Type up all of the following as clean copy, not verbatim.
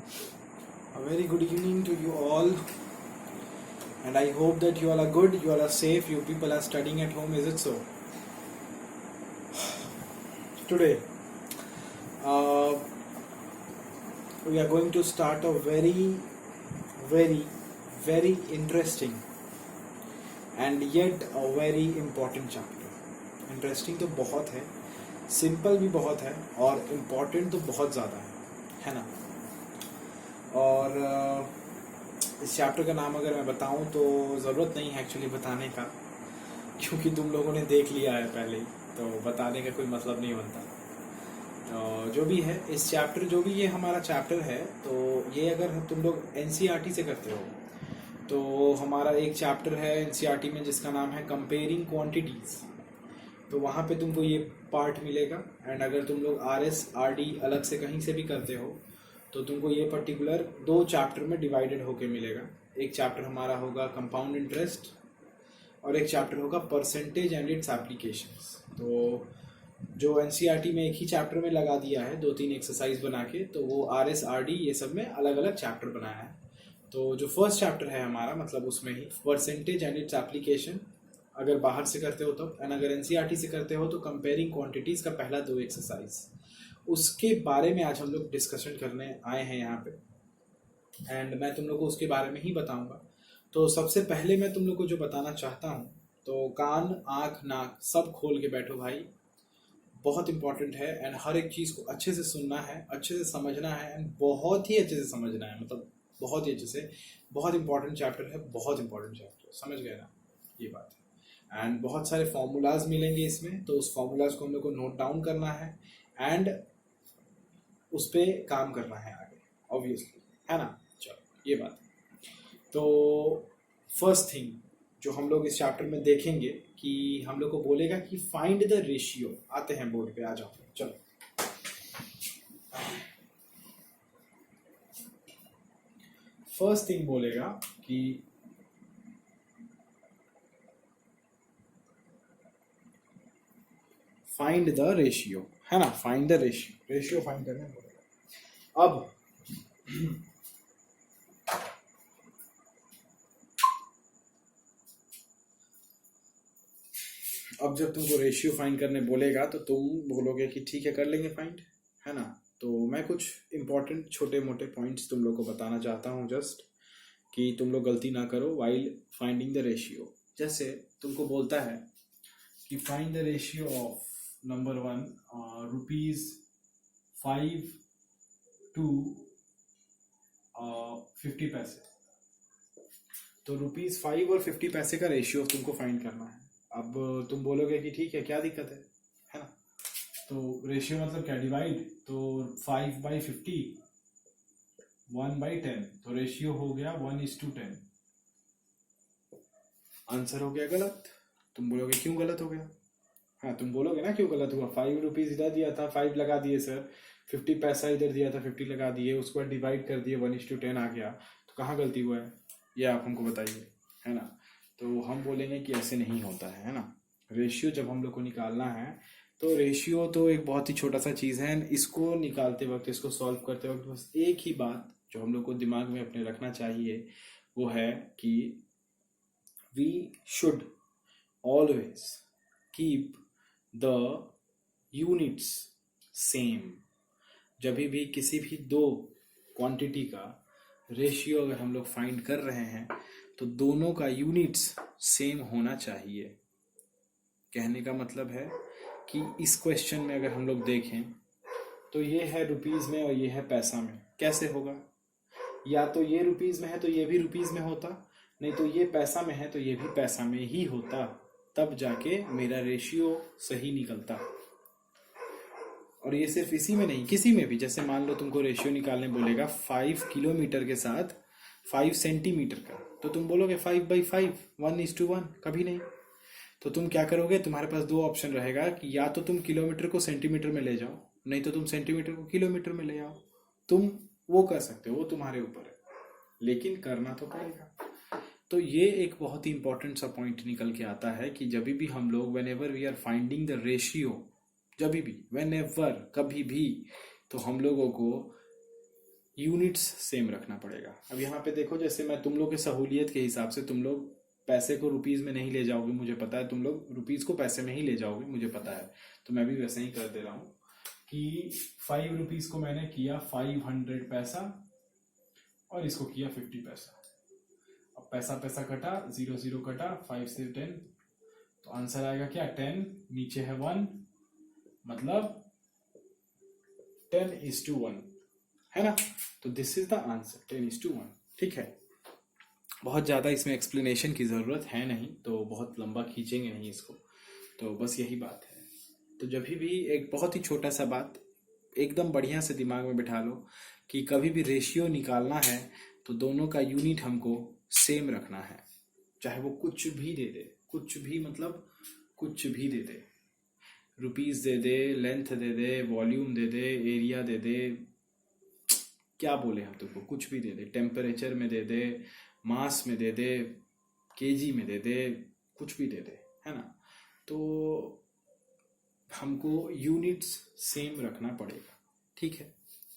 A very good evening to you all, and I hope that you all are good, you all are safe, you people are studying at home. Is it so? Today, uh, we are going to start a very interesting and yet a very important chapter. Interesting तो बहुत है, simple भी बहुत है और important तो बहुत ज़्यादा है ना? और इस चैप्टर का नाम अगर मैं बताऊं तो ज़रूरत नहीं है एक्चुअली बताने का, क्योंकि तुम लोगों ने देख लिया है पहले ही, तो बताने का कोई मतलब नहीं बनता। तो जो भी है इस चैप्टर, जो भी ये हमारा चैप्टर है, तो ये अगर तुम लोग एनसीईआरटी से करते हो तो हमारा एक चैप्टर है एनसीईआरटी में जिसका नाम है कंपेयरिंग क्वांटिटीज़। तो वहाँ पे तुमको ये पार्ट मिलेगा। एंड अगर तुम लोग आरएस आरडी अलग से कहीं से भी करते हो तो तुमको ये पर्टिकुलर 2 चैप्टर में डिवाइडेड होके मिलेगा। एक चैप्टर हमारा होगा कंपाउंड इंटरेस्ट और एक चैप्टर होगा परसेंटेज एंड इट्स एप्लीकेशंस। तो जो एनसीईआरटी में एक ही चैप्टर में लगा दिया है 2-3 एक्सरसाइज बना के, तो वो आरएस आरडी ये सब में अलग अलग चैप्टर बनाया है। तो जो फर्स्ट चैप्टर है हमारा, मतलब उसमें ही परसेंटेज एंड इट्स एप्लीकेशन अगर बाहर से करते हो तो, एंड अगर एनसीईआरटी से करते हो तो कंपेयरिंग क्वांटिटीज़ का पहला 2 एक्सरसाइज, उसके बारे में आज हम लोग डिस्कशन करने आए हैं यहाँ पे। एंड मैं तुम लोग को उसके बारे में ही बताऊंगा। तो सबसे पहले मैं तुम लोग को जो बताना चाहता हूँ, तो कान आँख नाक सब खोल के बैठो भाई, बहुत इंपॉर्टेंट है। एंड हर एक चीज़ को अच्छे से सुनना है, अच्छे से समझना है, एंड बहुत ही अच्छे से समझना है, मतलब बहुत ही अच्छे से। बहुत इंपॉर्टेंट चैप्टर है, बहुत इंपॉर्टेंट चैप्टर, समझ गए ना, ये बात है। एंड बहुत सारे फॉर्मूलाज मिलेंगे इसमें, तो उस फॉर्मूलाज को हम लोग को नोट डाउन करना है एंड उस पर काम करना है आगे, ऑब्वियसली, है ना। चलो ये बात है। तो फर्स्ट थिंग जो हम लोग इस चैप्टर में देखेंगे कि हम लोग को बोलेगा कि फाइंड द रेशियो। आते हैं बोर्ड पे, आ जाओ चलो। फर्स्ट थिंग बोलेगा कि फाइंड द रेशियो, है ना। Find the ratio, ratio find करने बोलेगा। अब जब तुमको रेशियो फाइंड करने बोलेगा तो तुम बोलोगे कि ठीक है कर लेंगे फाइंड, है ना। तो मैं कुछ इंपॉर्टेंट छोटे मोटे पॉइंट्स तुम लोग को बताना चाहता हूँ, जस्ट कि तुम लोग गलती ना करो वाइल फाइंडिंग द रेशियो। जैसे तुमको बोलता है कि find the ratio of number 1 ₹5 to 50 पैसे। तो ₹5 और 50 पैसे का रेशियो तुमको फाइंड करना है। अब तुम बोलोगे कि ठीक है क्या दिक्कत है ना। तो रेशियो मतलब क्या, डिवाइड। तो 5/50 1/10, तो रेशियो हो गया 1:10। आंसर हो गया गलत। तुम बोलोगे क्यों गलत हो गया। हाँ तुम बोलोगे ना क्यों गलत हुआ। ₹5 इधर दिया था, 5 लगा दिए सर, 50 पैसा इधर दिया था, 50 लगा दिए, उसके बाद डिवाइड कर दिए, 1:10 आ गया, तो कहाँ गलती हुआ है, ये आप हमको बताइए, है ना। तो हम बोलेंगे कि ऐसे नहीं होता है ना। रेशियो जब हम लोग को निकालना है तो रेशियो तो एक बहुत ही छोटा सा चीज़ है। इसको निकालते वक्त, इसको सॉल्व करते वक्त बस एक ही बात जो हम लोग को दिमाग में अपने रखना चाहिए वो है कि we should always keep the units same. जब भी किसी भी 2 क्वांटिटी का रेशियो अगर हम लोग फाइंड कर रहे हैं तो दोनों का यूनिट्स सेम होना चाहिए। कहने का मतलब है कि इस क्वेश्चन में अगर हम लोग देखें तो ये है रुपीज़ में और ये है पैसा में, कैसे होगा। या तो ये रुपीज़ में है तो ये भी रुपीज़ में होता, नहीं तो ये पैसा में है तो ये भी पैसा में ही होता, तब जाके मेरा रेशियो सही निकलता। और ये सिर्फ इसी में नहीं, किसी में भी। जैसे मान लो तुमको रेशियो निकालने बोलेगा 5 किलोमीटर के साथ 5 सेंटीमीटर का, तो तुम बोलोगे 5/5 1:1, कभी नहीं। तो तुम क्या करोगे, तुम्हारे पास 2 ऑप्शन रहेगा कि या तो तुम किलोमीटर को सेंटीमीटर में ले जाओ, नहीं तो तुम सेंटीमीटर को किलोमीटर में ले आओ। तुम वो कर सकते हो, वो तुम्हारे ऊपर है, लेकिन करना तो पड़ेगा। तो ये एक बहुत ही इंपॉर्टेंट सा पॉइंट निकल के आता है कि जब भी हम लोग whenever we are finding the ratio, जब भी व्हेन एवर कभी भी, तो हम लोगों को यूनिट्स सेम रखना पड़ेगा। अब यहाँ पे देखो, जैसे मैं तुम लोग के सहूलियत के हिसाब से, तुम लोग पैसे को रुपीज में नहीं ले जाओगे मुझे पता है, तुम लोग रुपीज को पैसे में ही ले जाओगे मुझे पता है, तो मैं भी वैसे ही कर दे रहा हूँ कि 5 रुपीज को मैंने किया 500 पैसा और इसको किया 50 पैसा। अब पैसा पैसा कटा, 0 0 कटा, 5 से 10, तो आंसर आएगा क्या 10, नीचे है 1, मतलब 10:1 है ना। तो दिस इज द आंसर 10:1। ठीक है, बहुत ज़्यादा इसमें एक्सप्लेनेशन की ज़रूरत है नहीं, तो बहुत लंबा खींचेंगे नहीं इसको, तो बस यही बात है। तो जब भी एक बहुत ही छोटा सा बात एकदम बढ़िया से दिमाग में बिठा लो कि कभी भी रेशियो निकालना है तो दोनों का यूनिट हमको सेम रखना है, चाहे वो कुछ भी दे दे, कुछ भी मतलब कुछ भी दे दे, रुपीस दे दे, लेंथ दे दे, वॉल्यूम दे दे, एरिया दे दे, क्या बोले हम तुमको, कुछ भी दे दे, टेम्परेचर में दे दे, मास में दे दे, केजी में दे दे, कुछ भी दे दे, है ना। तो हमको यूनिट्स सेम रखना पड़ेगा। ठीक है,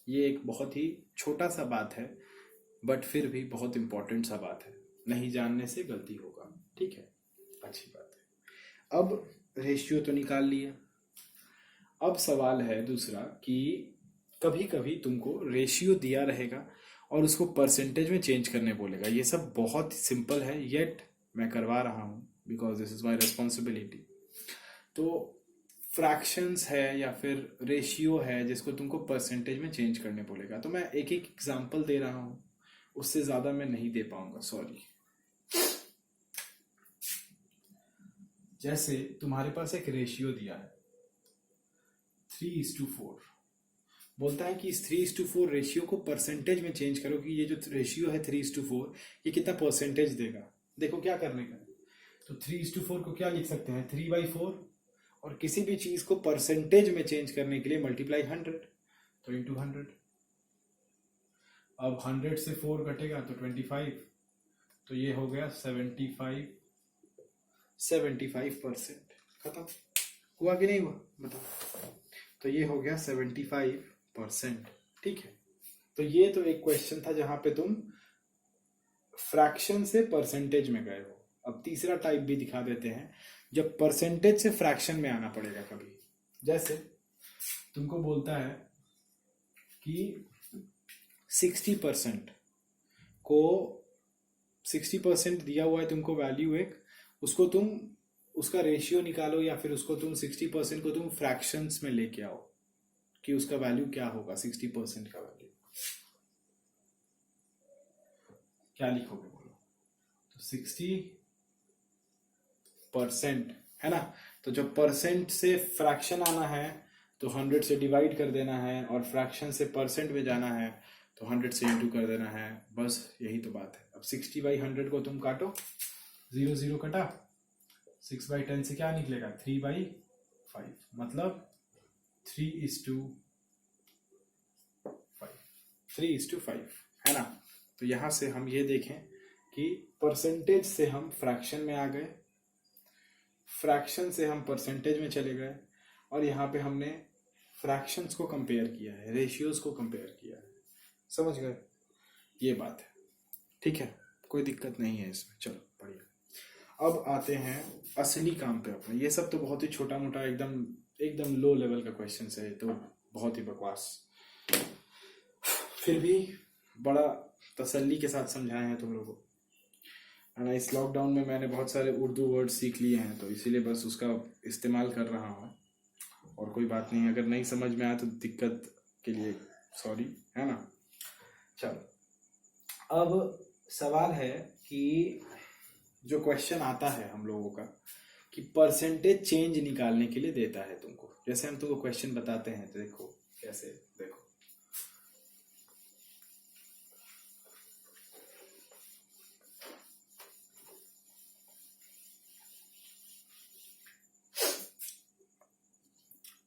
ये एक बहुत ही छोटा सा बात है, बट फिर भी बहुत इंपॉर्टेंट सा बात है, नहीं जानने से गलती होगा। ठीक है, अच्छी बात है। अब रेशियो तो निकाल लिया, अब सवाल है दूसरा कि कभी कभी तुमको रेशियो दिया रहेगा और उसको परसेंटेज में चेंज करने बोलेगा। ये सब बहुत सिंपल है, येट मैं करवा रहा हूँ because this is my responsibility. तो फ्रैक्शंस है या फिर रेशियो है जिसको तुमको परसेंटेज में चेंज करने बोलेगा, तो मैं एक एक एग्जांपल दे रहा हूँ, उससे ज़्यादा मैं नहीं दे पाऊंगा, सॉरी। जैसे तुम्हारे पास एक रेशियो दिया है 3:4, बोलता है कि इस 3:4 रेशियो को परसेंटेज में चेंज करो कि ये जो रेशियो है 3:4 ये कितना परसेंटेज देगा। देखो क्या करने का है, तो 3:4 को क्या लिख सकते हैं 3/4, और किसी भी चीज को परसेंटेज में चेंज करने के लिए मल्टीप्लाई 100, तो इंटू 100। अब 100 से 4 कटेगा तो 25, तो ये हो गया 75%। खत्म हुआ कि नहीं हुआ बताओ, तो ये हो गया 75%। ठीक है, तो ये तो एक क्वेश्चन था जहां पे तुम फ्रैक्शन से परसेंटेज में गए हो। अब तीसरा टाइप भी दिखा देते हैं जब परसेंटेज से फ्रैक्शन में आना पड़ेगा कभी। जैसे तुमको बोलता है कि 60% को 60% दिया हुआ है तुमको वैल्यू एक, उसको तुम उसका रेशियो निकालो या फिर उसको तुम 60% को तुम फ्रैक्शंस में लेके आओ कि उसका वैल्यू क्या होगा। 60% का वैल्यू क्या लिखोगे बोलो, तो 60% है ना। तो जब परसेंट से फ्रैक्शन आना है तो 100 से डिवाइड कर देना है, और फ्रैक्शन से परसेंट में जाना है तो 100 से इंटू कर देना है, बस यही तो बात है। अब 60/100 को तुम काटो, 0 0 कटा, 6/10 से क्या निकलेगा 3/5, मतलब 3:5 है ना। तो यहां से हम ये देखें कि परसेंटेज से हम फ्रैक्शन में आ गए, फ्रैक्शन से हम परसेंटेज में चले गए, और यहाँ पे हमने फ्रैक्शंस को कंपेयर किया है, रेशियोज को कंपेयर किया है। समझ गए, ये बात है। ठीक है, कोई दिक्कत नहीं है इसमें, चलो बढ़िया। अब आते हैं असली काम पे अपने। ये सब तो बहुत ही छोटा मोटा एकदम एकदम लो लेवल का क्वेश्चन है, तो बहुत ही बकवास, फिर भी बड़ा तसल्ली के साथ समझाए हैं तुम लोगों को। है ना, इस लॉकडाउन में मैंने बहुत सारे उर्दू वर्ड सीख लिए हैं, तो इसीलिए बस उसका इस्तेमाल कर रहा हूँ, और कोई बात नहीं। अगर नहीं समझ में आया तो दिक्कत के लिए सॉरी, है ना। चलो, अब सवाल है कि जो क्वेश्चन आता है हम लोगों का कि परसेंटेज चेंज निकालने के लिए देता है तुमको। जैसे हम तुमको क्वेश्चन बताते हैं, तो देखो कैसे, देखो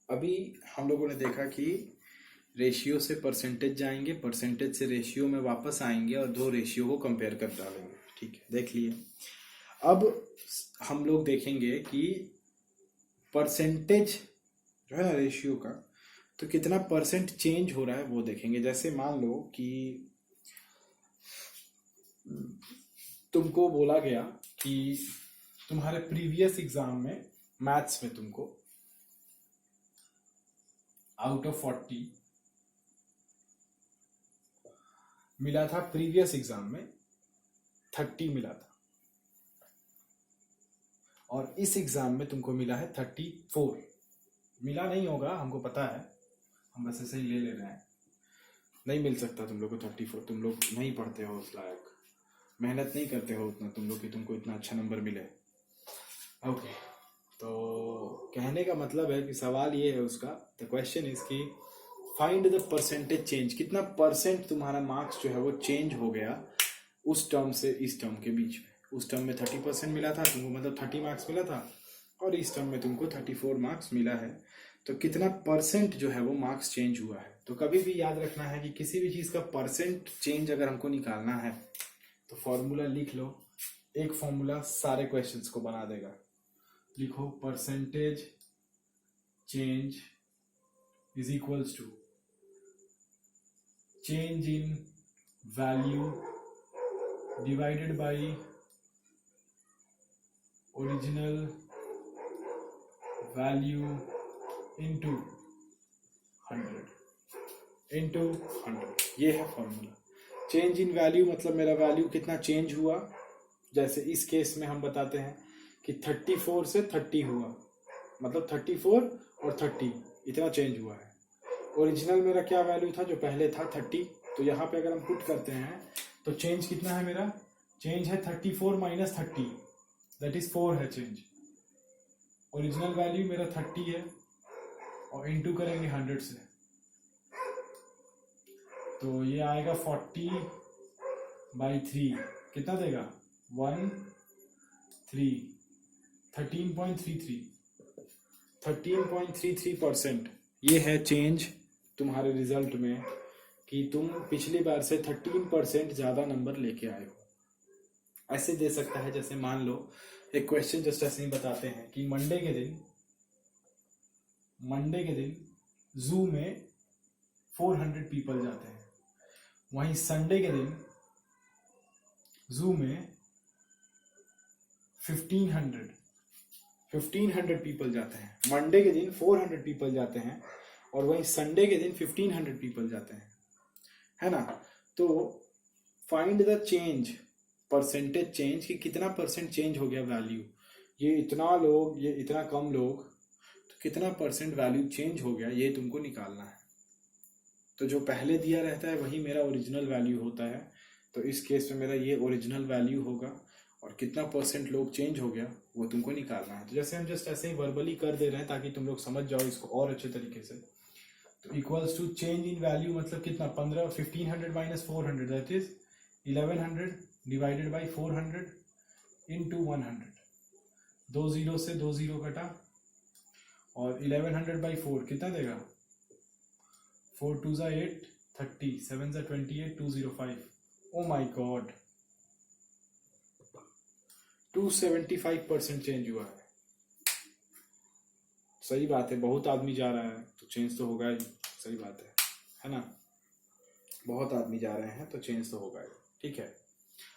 अभी हम लोगों ने देखा कि रेशियो से परसेंटेज जाएंगे, परसेंटेज से रेशियो में वापस आएंगे, और दो रेशियो को कंपेयर कर डालेंगे। ठीक है, देख लिए। अब हम लोग देखेंगे कि परसेंटेज जो है ना रेशियो का, तो कितना परसेंट चेंज हो रहा है वो देखेंगे। जैसे मान लो कि तुमको बोला गया कि तुम्हारे प्रीवियस एग्जाम में मैथ्स में तुमको आउट ऑफ 40 मिला था, प्रीवियस एग्जाम में 30 मिला था, और इस एग्जाम में तुमको मिला है 34। मिला नहीं होगा हमको पता है, हम बस ऐसे ही ले ले रहे हैं। नहीं मिल सकता तुम लोग को 34, तुम लोग नहीं पढ़ते हो उस लायक, मेहनत नहीं करते हो उतना तुम लोग कि तुमको इतना अच्छा नंबर मिले। ओके, तो कहने का मतलब है कि सवाल ये है उसका, द क्वेश्चन इज कि फाइंड द परसेंटेज चेंज, कितना परसेंट तुम्हारा मार्क्स जो है वो चेंज हो गया उस टर्म से इस टर्म के बीच में। उस टर्म में 30% मिला था तुमको, मतलब 30 मार्क्स मिला था, और इस टर्म में तुमको 34 मार्क्स मिला है, तो कितना परसेंट जो है वो मार्क्स चेंज हुआ है। तो कभी भी याद रखना है कि किसी भी चीज का परसेंट चेंज अगर हमको निकालना है तो फॉर्मूला लिख लो, एक फॉर्मूला सारे क्वेश्चंस को बना देगा। लिखो percentage change is equals to change in value divided by original value into 100। ये है फॉर्मूला। चेंज इन वैल्यू मतलब मेरा वैल्यू कितना चेंज हुआ। जैसे इस केस में हम बताते हैं कि 34 से 30 हुआ, मतलब 34 और 30 इतना चेंज हुआ है। ओरिजिनल मेरा क्या वैल्यू था जो पहले था 30, तो यहाँ पे अगर हम पुट करते हैं तो चेंज कितना है मेरा, चेंज है 34 माइनस 30, दैट इज 4 है चेंज। ओरिजिनल वैल्यू मेरा 30 है और इनटू करेंगे 100 से, तो ये आएगा 40/3, कितना देगा 13.33%। ये है चेंज तुम्हारे रिजल्ट में कि तुम पिछली बार से 13% ज्यादा नंबर लेके आए हो। ऐसे दे सकता है, जैसे मान लो एक क्वेश्चन जस्ट ऐसे ही बताते हैं कि मंडे के दिन जू में 400 पीपल जाते हैं, वहीं संडे के दिन जू में 1500 पीपल जाते हैं। मंडे के दिन 400 पीपल जाते हैं और वहीं संडे के दिन 1500 पीपल जाते हैं, है ना। तो find the change, percentage change, कि कितना परसेंट चेंज हो गया वैल्यू। ये इतना लोग, ये इतना कम लोग, तो कितना परसेंट वैल्यू चेंज हो गया, ये तुमको निकालना है। तो जो पहले दिया रहता है वही मेरा ओरिजिनल वैल्यू होता है, तो इस केस में मेरा ये ओरिजिनल वैल्यू होगा, और कितना परसेंट लोग चेंज हो गया वो तुमको निकालना है। तो जैसे हम जस्ट ऐसे ही वर्बली कर दे रहे हैं ताकि तुम लोग समझ जाओ इसको और अच्छे तरीके से। तो equals to change in value मतलब कितना, 1500 minus 400 that is 1100 divided by 400 into 100। 2 0 से 2 0 कटा, और 1100 बाई 4 कितना देगा, 4 2 ज़ा 8, 30, 7 ज़ा 28, 205। ओ माई गॉड, 275% चेंज हुआ है। सही बात है, बहुत आदमी जा रहा है तो चेंज तो होगा ही, सही बात है ना। बहुत आदमी जा रहे हैं तो चेंज तो होगा ही, ठीक है।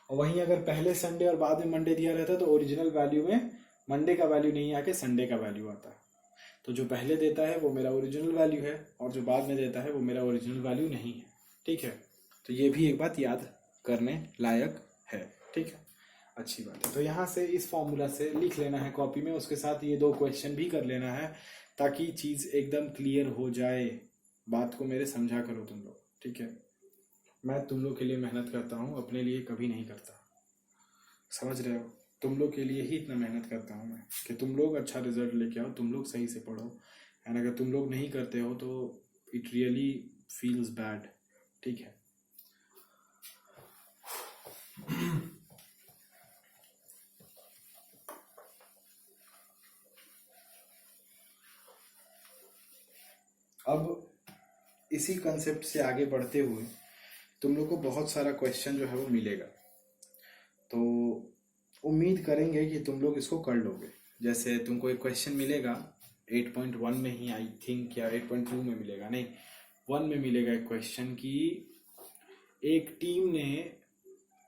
और वहीं अगर पहले संडे और बाद में मंडे दिया रहता तो ओरिजिनल वैल्यू में मंडे का वैल्यू नहीं आके संडे का वैल्यू आता। तो जो पहले देता है वो मेरा ओरिजिनल वैल्यू है, और जो बाद में देता है वो मेरा ओरिजिनल वैल्यू नहीं है, ठीक है। तो ये भी एक बात याद करने लायक है, ठीक है, अच्छी बात है। तो यहाँ से इस फॉर्मूला से लिख लेना है कॉपी में, उसके साथ ये 2 क्वेश्चन भी कर लेना है ताकि चीज एकदम क्लियर हो जाए। बात को मेरे समझा करो तुम लोग, ठीक है। मैं तुम लोग के लिए मेहनत करता हूँ, अपने लिए कभी नहीं करता, समझ रहे हो। तुम लोग के लिए ही इतना मेहनत करता हूँ मैं कि तुम लोग अच्छा रिजल्ट लेके आओ, तुम लोग सही से पढ़ो, एंड अगर तुम लोग नहीं करते हो तो इट रियली फील्स बैड, ठीक है। अब इसी कंसेप्ट से आगे बढ़ते हुए तुम लोग को बहुत सारा क्वेश्चन जो है वो मिलेगा, तो उम्मीद करेंगे कि तुम लोग इसको कर लोगे। जैसे तुमको एक क्वेश्चन मिलेगा 8.1 में ही आई थिंक, या 8.2 में मिलेगा, नहीं 1 में मिलेगा एक क्वेश्चन कि एक टीम ने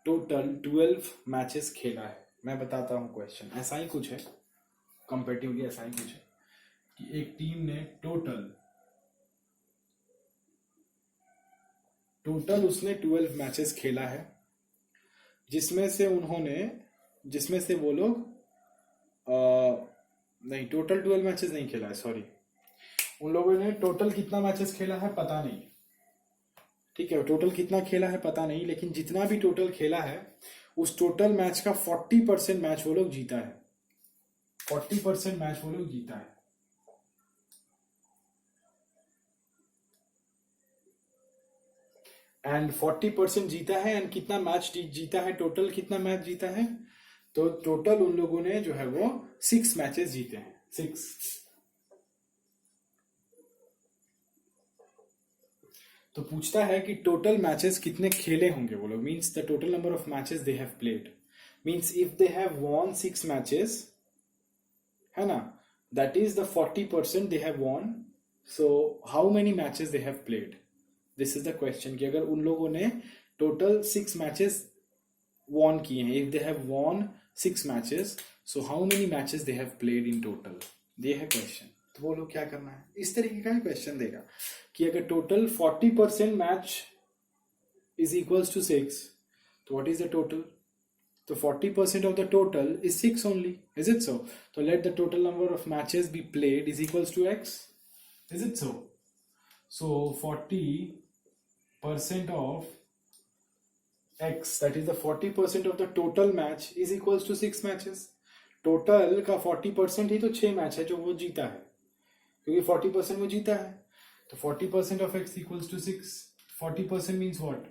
टोटल 12 मैचेस खेला है। मैं बताता हूँ क्वेश्चन, ऐसा ही कुछ है, कंपेटिवली ऐसा ही कुछ है कि एक टीम ने टोटल उसने 12 मैचेस खेला है, जिसमें से वो लोग नहीं, टोटल 12 मैचेस नहीं खेला है, सॉरी, उन लोगों ने टोटल कितना मैचेस खेला है पता नहीं, ठीक है, टोटल कितना खेला है पता नहीं, लेकिन जितना भी टोटल खेला है उस टोटल मैच का 40% मैच वो लोग जीता है, 40% मैच वो लोग जीता है। एंड 40% जीता है, एंड कितना मैच जीता है, टोटल कितना मैच जीता है, तो टोटल उन लोगों ने जो है वो 6 मैचेस जीते हैं, 6। तो पूछता है कि टोटल मैचेस कितने खेले होंगे वो लोग, means the total number of matches they have played, means if they have von 6 matches, है ना, that is the 40% they have von, so how many matches they have played, this is the question कि अगर उन लोगों ने total 6 matches von किए हैं, if they have von 6 matches, so how many matches they have played in total, ये है question. तो वो लोग क्या करना है, इस तरीके का क्वेश्चन देगा कि अगर total 40% match is equals to 6, तो व्हाट इज द टोटल, तो 40% of the total is 6 only, is it so, तो let the total number of matches be played is equals to x, is it so, so 40% of x, that is the 40% of the total match is equals to 6 matches, total का 40% ही तो 6 match है जो वो जीता है, क्योंकि 40% वो जीता है, तो 40% of x equals to 6, 40% means what,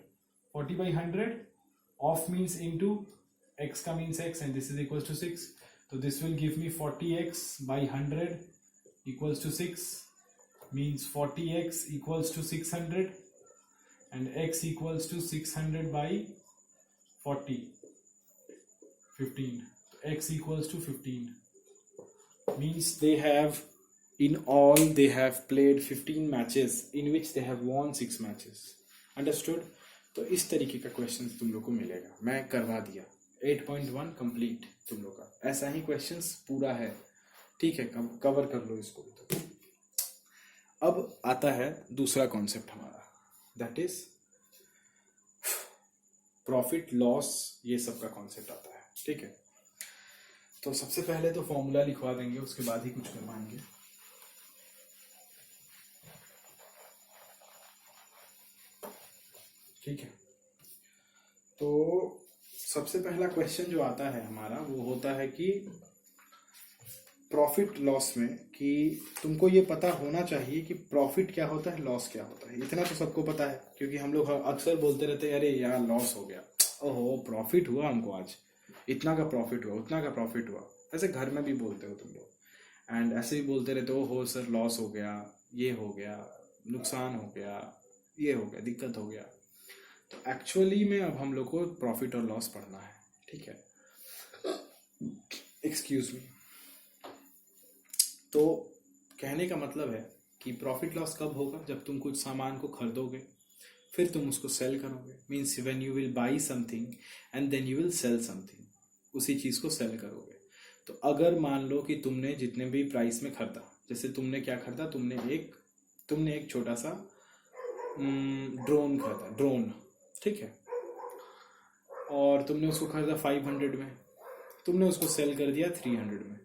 40 by 100, off means into, x का means x, and this is equals to 6, so this will give me 40x by 100 equals to 6, means 40x equals to 600, and x equals to 600 by 40, 15, so x equals to 15, means they have, in all they have played 15 matches in which they have won 6 matches, understood। तो इस तरीके का question तुम लोग को मिलेगा, मैं करवा दिया 8.1 कंप्लीट तुम लोग का, ऐसा ही क्वेश्चंस पूरा है, ठीक है, कवर कर लो इसको। तो अब आता है दूसरा कॉन्सेप्ट हमारा, दैट इज प्रॉफिट लॉस, ये सब का कॉन्सेप्ट आता है, ठीक है। तो सबसे पहले तो फॉर्मूला लिखवा देंगे, उसके बाद ही कुछ करवाएंगे। ठीक है, तो सबसे पहला क्वेश्चन जो आता है हमारा वो होता है कि प्रॉफिट लॉस में, कि तुमको ये पता होना चाहिए कि प्रॉफिट क्या होता है, लॉस क्या होता है। इतना तो सबको पता है, क्योंकि हम लोग अक्सर बोलते रहते हैं अरे यार लॉस हो गया, ओहो प्रॉफिट हुआ हमको आज, इतना का प्रॉफिट हुआ, उतना का प्रॉफिट हुआ, ऐसे घर में भी बोलते हो तुम लोग, एंड ऐसे भी बोलते रहते हो सर लॉस हो गया, ये हो गया, नुकसान हो गया, ये हो गया, दिक्कत हो गया। तो एक्चुअली में अब हम लोग को प्रॉफिट और लॉस पढ़ना है, ठीक है, एक्सक्यूज मी। तो कहने का मतलब है कि प्रॉफिट लॉस कब होगा, जब तुम कुछ सामान को खरीदोगे फिर तुम उसको सेल करोगे, means when you will buy something and then you will sell something, उसी चीज़ को सेल करोगे। तो अगर मान लो कि तुमने जितने भी प्राइस में खरीदा, जैसे तुमने क्या खरीदा, तुमने एक छोटा सा ड्रोन खरीदा, ड्रोन, ठीक है, और तुमने उसको खरीदा 500 में, तुमने उसको सेल कर दिया 300 में,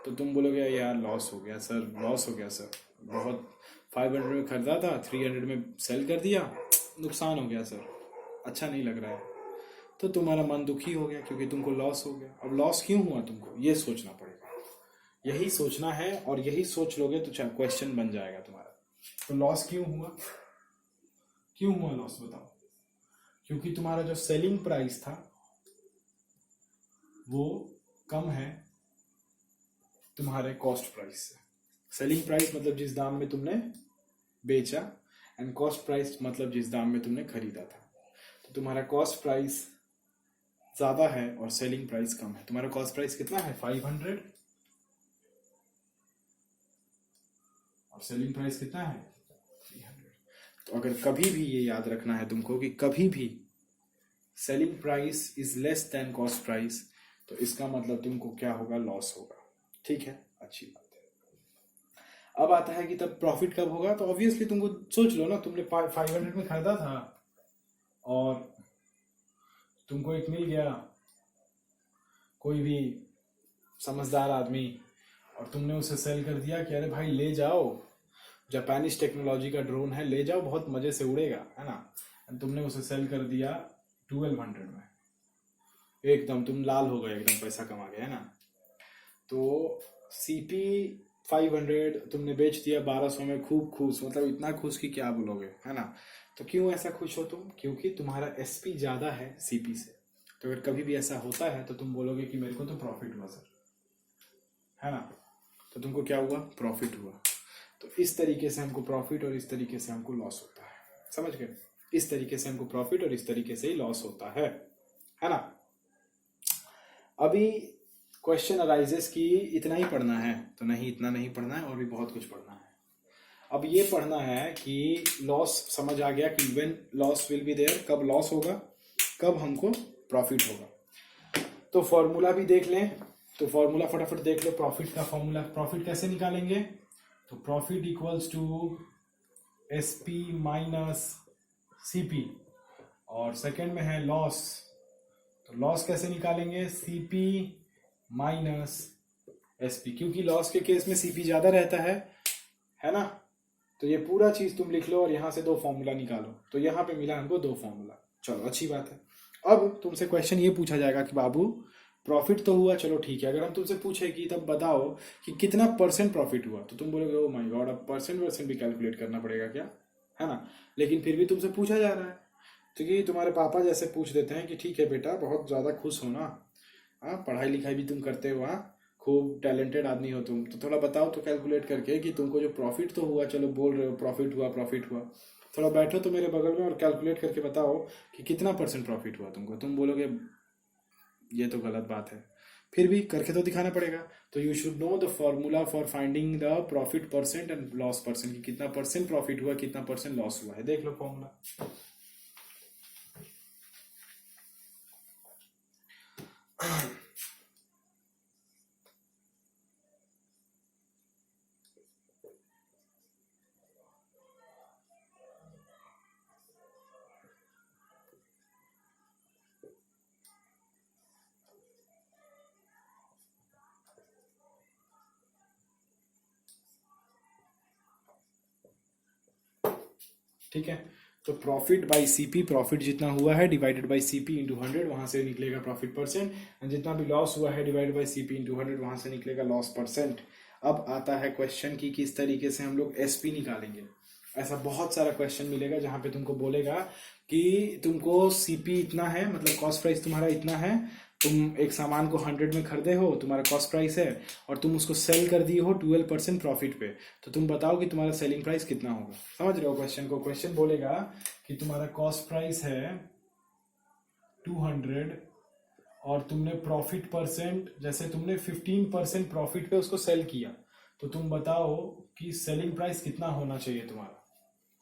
तो तुम बोलोगे यार लॉस हो गया सर, लॉस हो गया सर, बहुत 500 में खरीदा था 300 में सेल कर दिया, नुकसान हो गया सर, अच्छा नहीं लग रहा है। तो तुम्हारा मन दुखी हो गया क्योंकि तुमको लॉस हो गया। अब लॉस क्यों हुआ तुमको ये सोचना पड़ेगा, यही सोचना है, और यही सोच लोगे तो क्वेश्चन बन जाएगा तुम्हारा। तो लॉस क्यों हुआ, क्यों हुआ लॉस बताओ? क्योंकि तुम्हारा जो सेलिंग प्राइस था वो कम है तुम्हारे कॉस्ट प्राइस से। सेलिंग प्राइस मतलब जिस दाम में तुमने बेचा, एंड कॉस्ट प्राइस मतलब जिस दाम में तुमने खरीदा था। तो तुम्हारा कॉस्ट प्राइस ज्यादा है और सेलिंग प्राइस कम है। तुम्हारा कॉस्ट प्राइस कितना है 500, और सेलिंग प्राइस कितना है 300। तो अगर कभी भी ये याद रखना है तुमको कि कभी भी selling price is less than cost price, तो इसका मतलब तुमको क्या होगा, लॉस होगा। ठीक है, अच्छी बात है। अब आता है कि तब प्रॉफिट कब होगा, तो ऑब्वियसली तुमको सोच लो ना, तुमने 500 में खरीदा था और तुमको एक मिल गया कोई भी समझदार आदमी और तुमने उसे सेल कर दिया कि अरे भाई ले जाओ, जापानीज टेक्नोलॉजी का ड्रोन है, ले जाओ, बहुत मजे से उड़ेगा, है ना। तुमने उसे सेल कर दिया 1200 में, एकदम तुम लाल हो गए, एकदम पैसा कमा गए, है ना। तो सीपी 500 तुमने बेच दिया 1200 में, खूब खुश, मतलब इतना खुश कि क्या बोलोगे, है ना। तो क्यों ऐसा खुश हो तुम, क्योंकि तुम्हारा एसपी ज्यादा है सीपी से। तो अगर कभी भी ऐसा होता है तो तुम बोलोगे कि मेरे को तो प्रॉफिट हुआ सर, है ना। तो तुमको क्या हुआ, प्रॉफिट हुआ। तो इस तरीके से हमको प्रॉफिट और इस तरीके से हमको लॉस होता है, समझ गए। इस तरीके से हमको प्रॉफिट और इस तरीके से ही लॉस होता है ना। अभी क्वेश्चन अराइजेस कि इतना ही पढ़ना है, तो नहीं, इतना नहीं पढ़ना है, और भी बहुत कुछ पढ़ना है। अब ये पढ़ना है कि लॉस समझ आ गया कि when loss will be there, कब लॉस होगा, कब हमको प्रॉफिट होगा। तो फॉर्मूला भी देख लें, तो फॉर्मूला फटाफट देख लो। प्रॉफिट का फॉर्मूला, प्रॉफिट कैसे निकालेंगे, तो profit equals to SP minus CP, और सेकंड में है लॉस, तो लॉस कैसे निकालेंगे, सीपी माइनस एसपी, क्योंकि लॉस के केस में सीपी ज्यादा रहता है ना। तो ये पूरा चीज तुम लिख लो और यहां से दो फॉर्मूला निकालो। तो यहां पे मिला हमको दो फॉर्मूला, चलो अच्छी बात है। अब तुमसे क्वेश्चन ये पूछा जाएगा कि बाबू प्रॉफिट तो हुआ, चलो ठीक है। अगर हम तुमसे पूछे कि तब बताओ कि कितना परसेंट प्रॉफिट हुआ, तो तुम बोलोगे ओ माय गॉड, अब परसेंट भी कैलकुलेट करना पड़ेगा क्या, है ना। लेकिन फिर भी तुमसे पूछा जा रहा है, तो कि तुम्हारे पापा जैसे पूछ देते हैं कि ठीक है बेटा, बहुत ज्यादा खुश हो ना, पढ़ाई लिखाई भी तुम करते हो, खूब टैलेंटेड आदमी हो तुम, तो थोड़ा बताओ तो कैलकुलेट करके कि तुमको जो प्रॉफिट तो हुआ, चलो बोल रहे हो प्रॉफिट हुआ, थोड़ा बैठो तो मेरे बगल में और कैलकुलेट करके बताओ कि कितना परसेंट प्रॉफिट हुआ तुमको। तुम बोलोगे ये तो गलत बात है, फिर भी करके तो दिखाना पड़ेगा। तो you should know the formula for finding the profit percent and loss percent, कि कितना परसेंट प्रॉफिट हुआ, कितना परसेंट लॉस हुआ है। देख लो फॉर्मूला। ठीक है, तो प्रॉफिट बाई सीपी, प्रॉफिट जितना हुआ है डिवाइडेड बाई सीपी इंटू 100, वहां से निकलेगा प्रॉफिट परसेंट, एंड जितना भी लॉस हुआ है डिवाइडेड बाई सीपी इंटू 100, वहां से निकलेगा लॉस परसेंट। अब आता है क्वेश्चन की किस तरीके से हम लोग एसपी निकालेंगे। ऐसा बहुत सारा क्वेश्चन मिलेगा जहां पे तुमको बोलेगा कि तुमको सीपी इतना है, मतलब कॉस्ट प्राइस तुम्हारा इतना है, तुम एक सामान को 100 में खरीदे हो, तुम्हारा कॉस्ट प्राइस है, और तुम उसको सेल कर दिए हो 12% प्रॉफिट पे, तो तुम बताओ कि तुम्हारा सेलिंग प्राइस कितना होगा। समझ रहे हो क्वेश्चन को। क्वेश्चन बोलेगा कि तुम्हारा कॉस्ट प्राइस है 200 और तुमने प्रॉफिट परसेंट, जैसे तुमने 15% प्रॉफिट पे उसको सेल किया, तो तुम बताओ कि सेलिंग प्राइस कितना होना चाहिए तुम्हारा।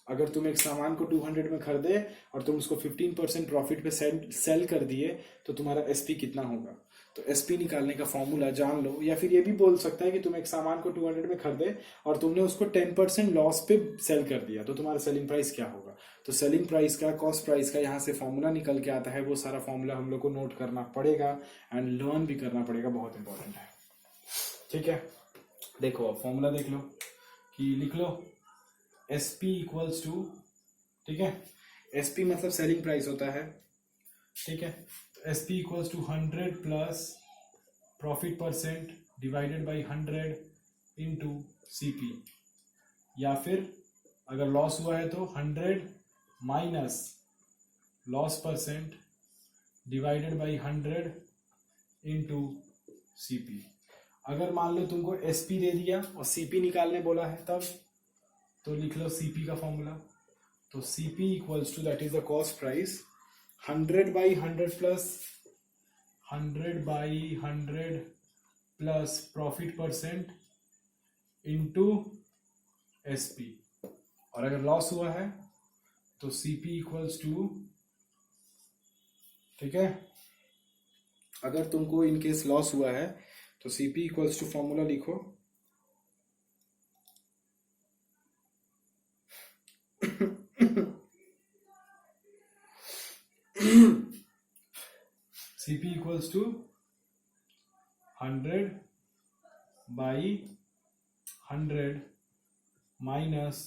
अगर तुम एक सामान को 200 में खरीदे और तुम उसको 15% प्रॉफिट पे सेल कर दिए, तो तुम्हारा एसपी कितना होगा। तो एसपी निकालने का फॉर्मूला जान लो, या फिर ये भी बोल सकता है कि तुम एक सामान को 200 में खरीदे और तुमने उसको 10% लॉस पे सेल कर दिया, तो तुम्हारा सेलिंग प्राइस क्या होगा। तो सेलिंग प्राइस का, कॉस्ट प्राइस का यहाँ से फॉर्मूला निकल के आता है, वो सारा फॉर्मूला हम लोग को नोट करना पड़ेगा एंड लर्न भी करना पड़ेगा, बहुत इंपॉर्टेंट है। ठीक है, देखो अब फॉर्मूला देख लो कि लिख लो SP इक्वल्स टू, ठीक है, SP मतलब सेलिंग प्राइस होता है, ठीक है। तो SP equals to 100 plus profit percent divided by 100 into CP, या फिर अगर लॉस हुआ है तो 100 minus loss percent divided by 100 into CP। अगर मान लो तुमको SP दे दिया और CP निकालने बोला है तब, तो लिख लो CP का फॉर्मूला। तो CP equals to, that is the cost price, 100 by 100 plus 100 by 100 plus profit percent into SP, और अगर लॉस हुआ है तो CP इक्वल्स टू, ठीक है, अगर तुमको इन केस लॉस हुआ है तो CP इक्वल्स टू, फॉर्मूला लिखो CP equals to 100/100 minus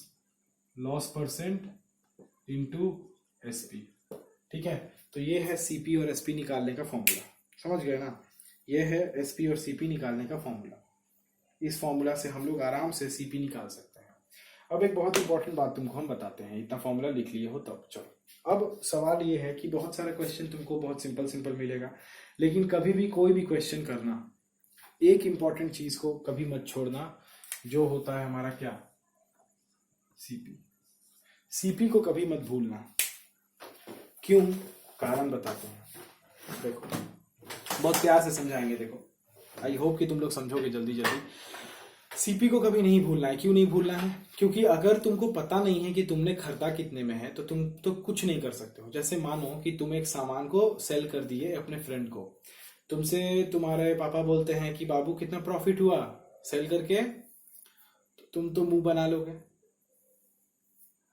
loss percent into SP, ठीक है। तो ये है CP और SP निकालने का फॉर्मूला, समझ गए ना। ये है SP और CP निकालने का फॉर्मूला। इस फॉर्मूला से हम लोग आराम से CP निकाल सकते हैं। अब एक बहुत इंपॉर्टेंट बात तुमको हम बताते हैं, इतना फॉर्मूला लिख लिए हो तब। चलो, अब सवाल ये है कि बहुत सारा क्वेश्चन तुमको बहुत सिंपल सिंपल मिलेगा, लेकिन कभी भी कोई भी क्वेश्चन करना, एक इंपॉर्टेंट चीज को कभी मत छोड़ना, जो होता है हमारा क्या, CP को कभी मत भूलना। क्यों, कारण बताते हैं, देखो बहुत प्यार से समझाएंगे। देखो, आई होप कि तुम लोग समझोगे जल्दी जल्दी। CP को कभी नहीं भूलना है। क्यों नहीं भूलना है? क्योंकि अगर तुमको पता नहीं है कि तुमने खरीदा कितने में है तो तुम तो कुछ नहीं कर सकते हो। जैसे मानो कि तुम एक सामान को सेल कर दिए अपने फ्रेंड को, तुमसे तुम्हारे पापा बोलते हैं कि बाबू कितना प्रॉफिट हुआ सेल करके, तो तुम तो मुंह बना लोगे।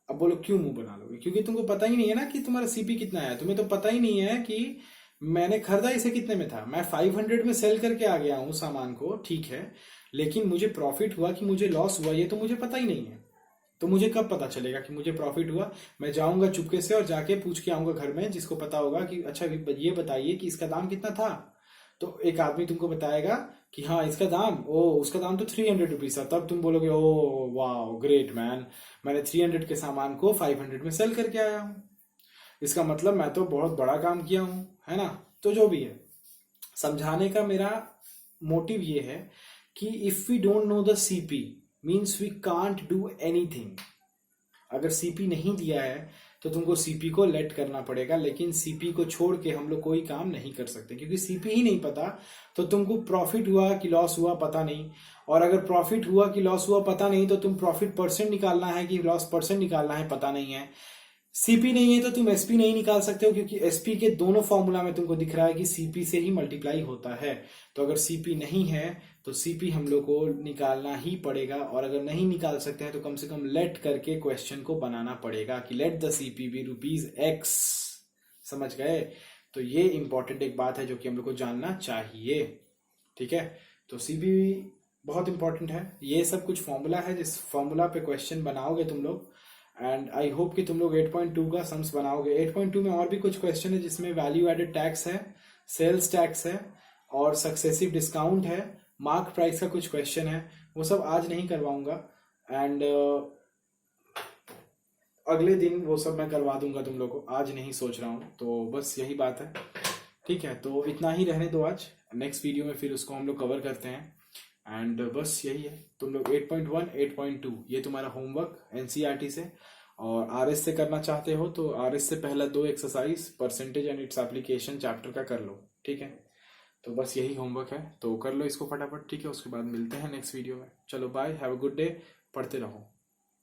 अब बोलो क्यों मुंह बना लोगे? क्योंकि तुमको पता ही नहीं है ना कि तुम्हारा CP कितना है। तुम्हें तो पता ही नहीं है कि मैंने खरीदा इसे कितने में था। मैं 500 में सेल करके आ गया हूं सामान को, ठीक है, लेकिन मुझे प्रॉफिट हुआ कि मुझे लॉस हुआ ये तो मुझे पता ही नहीं है। तो मुझे कब पता चलेगा कि मुझे प्रॉफिट हुआ? मैं जाऊंगा चुपके से और जाके पूछ के आऊंगा घर में, जिसको पता होगा कि अच्छा ये बताइए कि इसका दाम कितना था। तो एक आदमी तुमको बताएगा कि हाँ इसका दाम, उसका दाम तो 300 रुपीज था। तब तुम बोलोगे ओ वाह ग्रेट मैन, मैंने 300 के सामान को 500 में सेल करके आया हूं, इसका मतलब मैं तो बहुत बड़ा काम किया हूं, है ना। तो जो भी है, समझाने का मेरा मोटिव ये है कि if we don't know the CP means we can't do anything. अगर CP नहीं दिया है तो तुमको CP को लेट करना पड़ेगा, लेकिन CP को छोड़ के हम लोग कोई काम नहीं कर सकते, क्योंकि CP ही नहीं पता तो तुमको प्रॉफिट हुआ कि लॉस हुआ पता नहीं। और अगर प्रॉफिट हुआ कि लॉस हुआ पता नहीं तो तुम प्रॉफिट परसेंट निकालना है कि लॉस परसेंट निकालना है पता नहीं है। CP नहीं है तो तुम SP नहीं निकाल सकते हो, क्योंकि SP के दोनों फॉर्मूला में तुमको दिख रहा है कि CP से ही मल्टीप्लाई होता है। तो अगर CP नहीं है तो CP हम लोग को निकालना ही पड़ेगा, और अगर नहीं निकाल सकते हैं तो कम से कम लेट करके क्वेश्चन को बनाना पड़ेगा कि let the CP be ₹X। समझ गए? तो ये इंपॉर्टेंट एक बात है जो कि हम लोग को जानना चाहिए, ठीक है। तो CP बहुत इंपॉर्टेंट है। ये सब कुछ फॉर्मूला है, जिस फॉर्मूला पे क्वेश्चन बनाओगे तुम लोग, एंड आई होप कि तुम लोग 8.2 का सम्स बनाओगे। 8.2 में और भी कुछ क्वेश्चन है जिसमें वैल्यू एडेड टैक्स है, सेल्स टैक्स है, और सक्सेसिव डिस्काउंट है, मार्क प्राइस का कुछ क्वेश्चन है। वो सब आज नहीं करवाऊंगा, एंड अगले दिन वो सब मैं करवा दूंगा तुम लोग को। आज नहीं सोच रहा हूँ, तो बस यही बात है, ठीक है। तो इतना ही रहने दो आज, नेक्स्ट वीडियो में फिर उसको हम लोग कवर करते हैं। एंड बस यही है, तुम लोग 8.1 8.2 ये तुम्हारा होमवर्क NCERT से, और RS से करना चाहते हो तो RS से पहला 2 exercise percentage and its application chapter का कर लो, ठीक है। तो बस यही होमवर्क है, तो कर लो इसको फटाफट, ठीक है। उसके बाद मिलते हैं नेक्स्ट वीडियो में। चलो bye, have a good day, पढ़ते रहो।